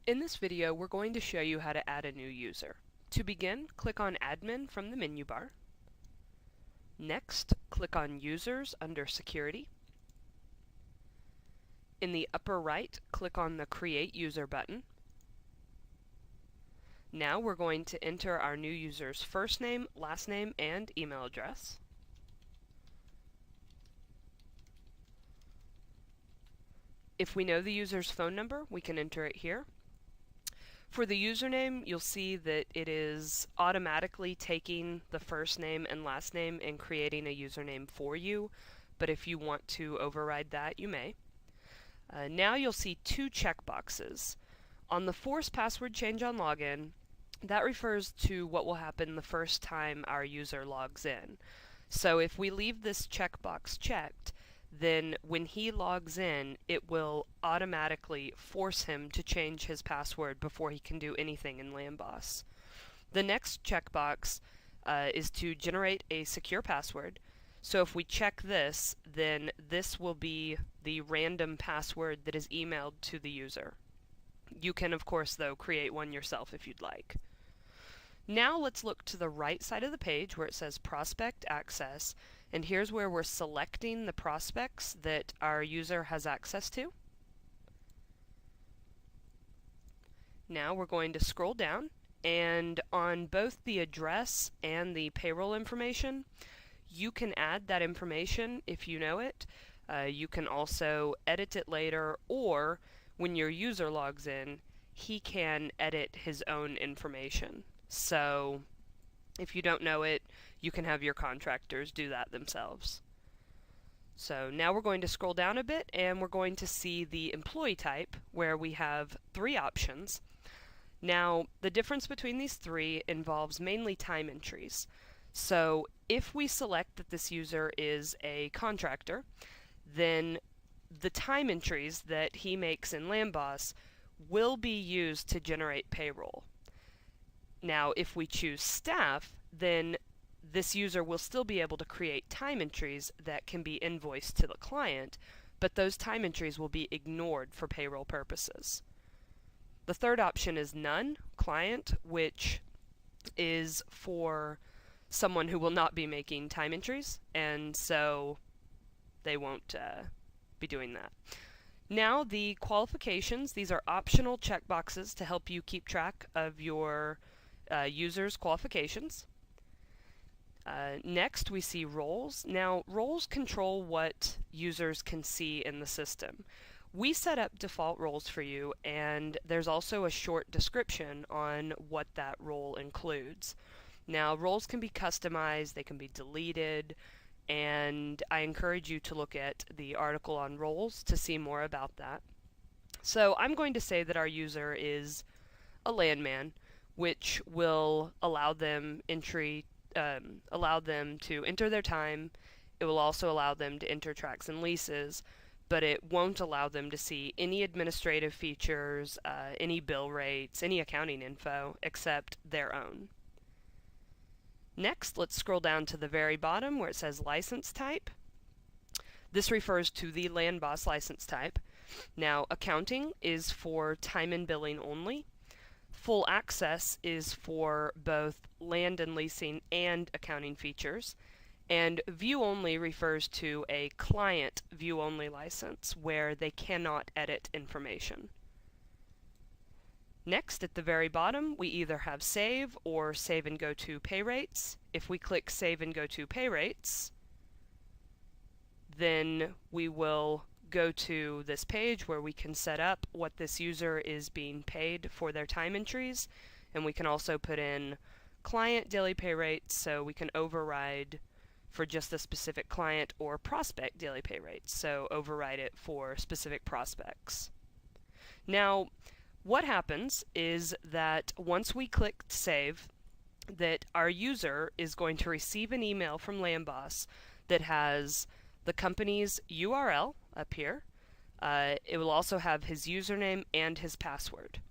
In this video, we're going to show you how to add a new user. To begin, click on Admin from the menu bar. Next, click on Users under Security. In the upper right, click on the Create User button. Now we're going to enter our new user's first name, last name, and email address. If we know the user's phone number, we can enter it here. For the username, you'll see that it is automatically taking the first name and last name and creating a username for you, but if you want to override that, you may. Now you'll see two checkboxes. On the Force Password Change on Login, that refers to what will happen the first time our user logs in. So if we leave this checkbox checked, then when he logs in, it will automatically force him to change his password before he can do anything in Landboss. The next checkbox is to generate a secure password. So if we check this, then this will be the random password that is emailed to the user. You can, of course, though, create one yourself if you'd like. Now let's look to the right side of the page where it says Prospect Access, and here's where we're selecting the prospects that our user has access to. Now we're going to scroll down, and on both the address and the payroll information, you can add that information if you know it. You can also edit it later, or when your user logs in, he can edit his own information. So if you don't know it, you can have your contractors do that themselves. So now we're going to scroll down a bit and we're going to see the employee type where we have three options. Now the difference between these three involves mainly time entries. So if we select that this user is a contractor, then the time entries that he makes in Landboss will be used to generate payroll. Now, if we choose staff, then this user will still be able to create time entries that can be invoiced to the client, but those time entries will be ignored for payroll purposes. The third option is none, client, which is for someone who will not be making time entries, and so they won't be doing that. Now, the qualifications, these are optional checkboxes to help you keep track of your users' qualifications. Next, we see roles. Now, roles control what users can see in the system. We set up default roles for you, and there's also a short description on what that role includes. Now, roles can be customized, they can be deleted, and I encourage you to look at the article on roles to see more about that. So I'm going to say that our user is a landman, which will allow them to enter their time. It will also allow them to enter tracks and leases, but it won't allow them to see any administrative features, any bill rates, any accounting info, except their own. Next, let's scroll down to the very bottom where it says license type. This refers to the Landboss license type. Now, accounting is for time and billing only. Full access is for both land and leasing and accounting features. And view only refers to a client view only license where they cannot edit information. Next, at the very bottom, we either have save or save and go to pay rates. If we click save and go to pay rates, then we will go to this page where we can set up what this user is being paid for their time entries, and we can also put in client daily pay rates, so we can override for just the specific client, or prospect daily pay rates, so override it for specific prospects. Now, what happens is that once we click save, that our user is going to receive an email from Landboss that has the company's URL up here. It will also have his username and his password.